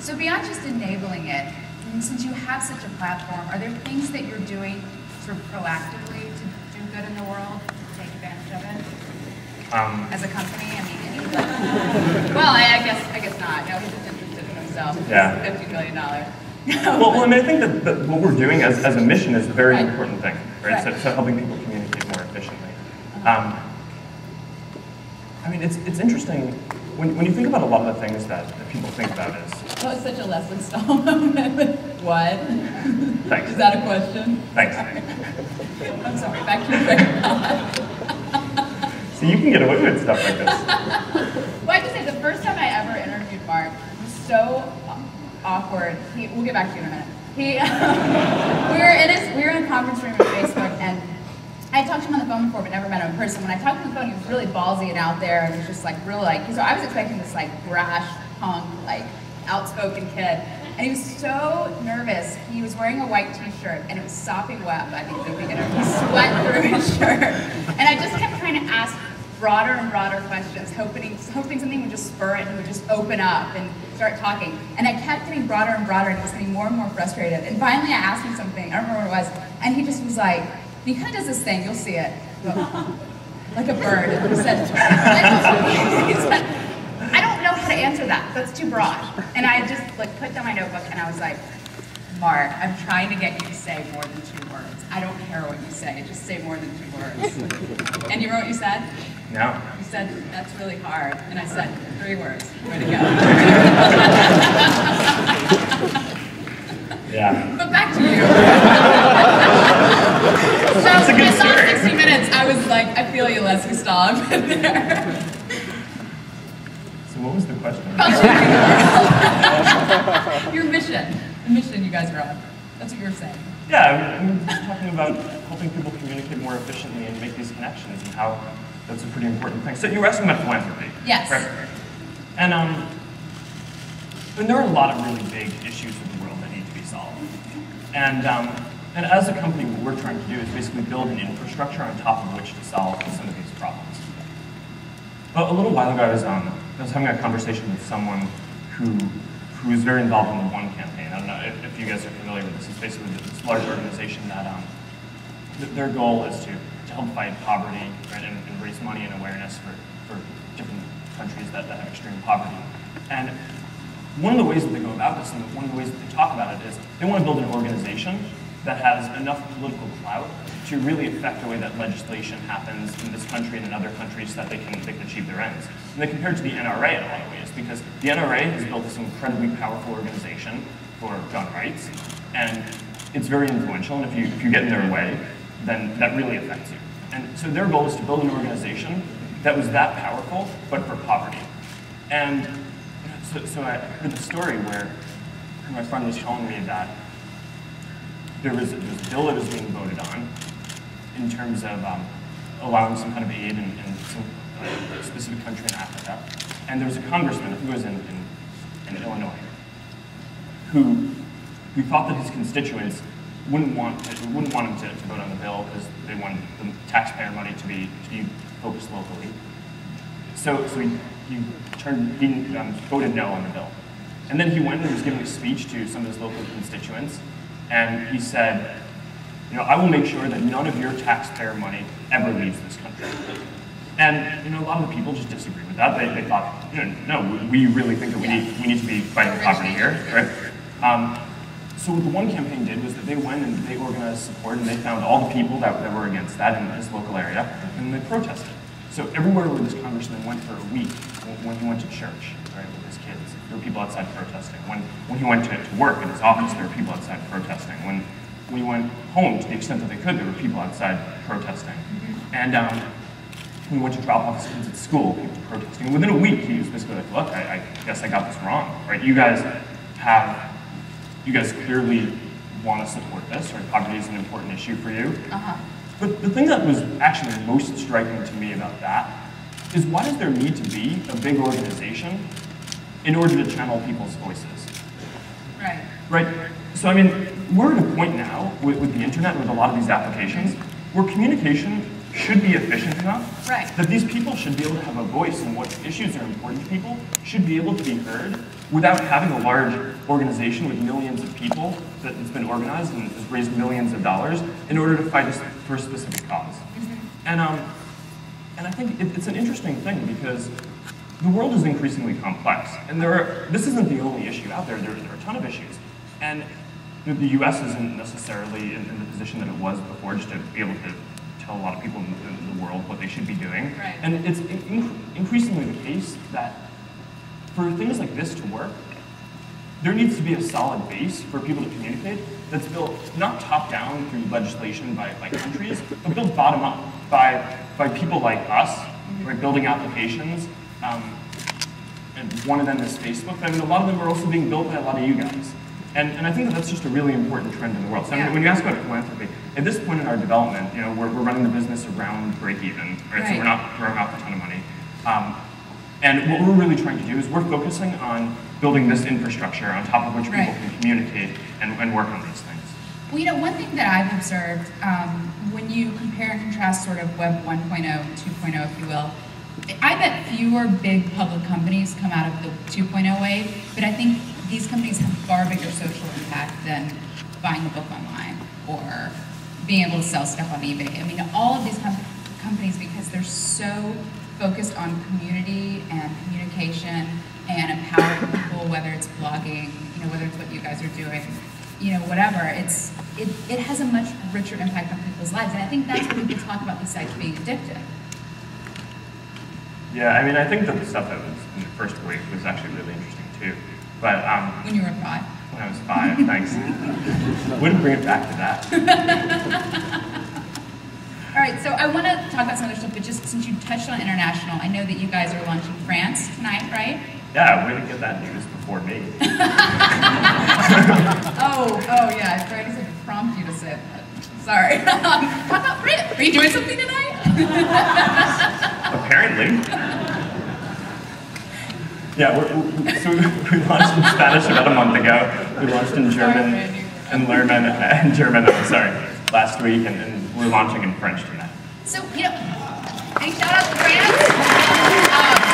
So beyond just enabling it, and since you have such a platform, are there things that you're doing sort of proactively to do good in the world, to take advantage of it? As a company, I mean, well, I guess not. No, he's just interested in himself. Yeah. $50 million. Well, I mean, I think that what we're doing as a mission is a very important thing, right? So helping people communicate more efficiently. I mean, it's interesting when you think about a lot of the things that people think about is. Oh, it's such a Leslie Stahl moment. What? Thanks. Is that a question? Thanks. I'm sorry. Back to your So you can get away with stuff like this. Well, I have to say, the first time I ever interviewed Mark, it was so awkward. We'll get back to you in a minute. We were in a conference room at Facebook, and I had talked to him on the phone before, but never met him in person. When I talked to him on the phone, he was really ballsy and out there, and he was just like really like. So I was expecting this like brash, punk, like outspoken kid, and he was so nervous. He was wearing a white T-shirt, and it was sopping wet. I think the beginner, he sweat through his shirt, and I just kept trying to ask broader and broader questions, hoping something would just spur it and he would just open up and start talking. And I kept getting broader and broader, and he was getting more and more frustrated. And finally, I asked him something. I don't remember what it was, and he just was like. He kind of does this thing, you'll see it, like a bird. He said, I don't know how to answer that, that's too broad. And I just like put down my notebook and I was like, Mark, I'm trying to get you to say more than 2 words. I don't care what you say, just say more than 2 words. And you know what you said? No. You said, that's really hard. And I said, 3 words, way to go. Yeah. But back to you. So in the last 60 minutes, I was like, I feel you, Leslie Stahl. I've been there. So what was the question? Your mission. The mission you guys are on. That's what you were saying. Yeah, I'm just talking about helping people communicate more efficiently and make these connections and how that's a pretty important thing. So you were asking about philanthropy. Yes. Right? And there are a lot of really big issues in the world that need to be solved. And as a company, what we're trying to do is basically build an infrastructure on top of which to solve some of these problems. But a little while ago, I was having a conversation with someone who is very involved in the One campaign. I don't know if you guys are familiar with this. It's basically this large organization that their goal is to help fight poverty, right, and raise money and awareness for different countries that have extreme poverty. And one of the ways that they go about this, and one of the ways that they talk about it, is they want to build an organization that has enough political clout to really affect the way that legislation happens in this country and in other countries so that they can achieve their ends. And they compare it to the NRA in a lot of ways, because the NRA has built this incredibly powerful organization for gun rights, and it's very influential, and if you get in their way, then that really affects you. And so their goal is to build an organization that was that powerful, but for poverty. And so I heard the story where my friend was telling me that there was a bill that was being voted on in terms of allowing some kind of aid in some specific country in Africa. And there was a congressman, I think it was in Illinois, who thought that his constituents wouldn't want him to vote on the bill because they wanted the taxpayer money to be focused locally. So he voted no on the bill. And then he went and was giving a speech to some of his local constituents, and he said, I will make sure that none of your taxpayer money ever leaves this country. And a lot of the people just disagree with that. They thought, no, we really think that we need to be fighting poverty here, right? So what the One campaign did was that they went and they organized support, and they found all the people that were against that in this local area, and they protested. So everywhere where this congressman went for a week, when he went to church, right, with his kids, there were people outside protesting. When he went to work in his office, there were people outside protesting. When he went home, to the extent that they could, there were people outside protesting. And when he went to drop off his kids at school, people were protesting. And within a week, he was basically like, look, I guess I got this wrong, right? You guys clearly want to support this, right? Poverty is an important issue for you. But the thing that was actually most striking to me about that is, why does there need to be a big organization in order to channel people's voices? Right. Right? So I mean, we're at a point now with the internet, with a lot of these applications, where communication should be efficient enough that these people should be able to have a voice, and what issues are important to people should be able to be heard without having a large organization with millions of people that has been organized and has raised millions of dollars in order to fight for a specific cause. And I think it's an interesting thing because the world is increasingly complex, and this isn't the only issue out there. There are a ton of issues, and the U.S. isn't necessarily in the position that it was before, just to be able to tell a lot of people in the world what they should be doing. Right. And it's increasingly the case that for things like this to work, there needs to be a solid base for people to communicate that's built not top-down through legislation by countries, but built bottom-up by people like us, right, building applications. And one of them is Facebook. I mean, a lot of them are also being built by a lot of you guys. And I think that's just a really important trend in the world. So I mean, when you ask about philanthropy, at this point in our development, you know, we're running the business around break-even, right? So we're not throwing off a ton of money. And what we're really trying to do is we're focusing on building this infrastructure on top of which people can communicate and work on these things. Well, you know, one thing that I've observed when you compare and contrast sort of Web 1.0 and 2.0, if you will, I bet fewer big public companies come out of the 2.0 wave, but I think these companies have far bigger social impact than buying a book online or being able to sell stuff on eBay. I mean, all of these companies, because they're so focused on community and communication and empowering people, whether it's blogging, you know, whether it's what you guys are doing, you know, whatever, it has a much richer impact on people's lives. And I think that's when people talk about these sites being addictive. Yeah, I mean, I think that the stuff that was in the first wave was actually really interesting too. But when you were 5? When I was 5, thanks. Wouldn't bring it back to that. All right, so I want to talk about some other stuff, but just since you touched on international, I know that you guys are launching France tonight, right? Yeah, way to get that news before me. oh yeah, I tried to prompt you to say that. Sorry. Talk about France. Are you doing something tonight? Apparently. Yeah, so we launched in Spanish about a month ago. We launched in German and German, last week, and we're launching in French tonight. So, you know, any shout out to France?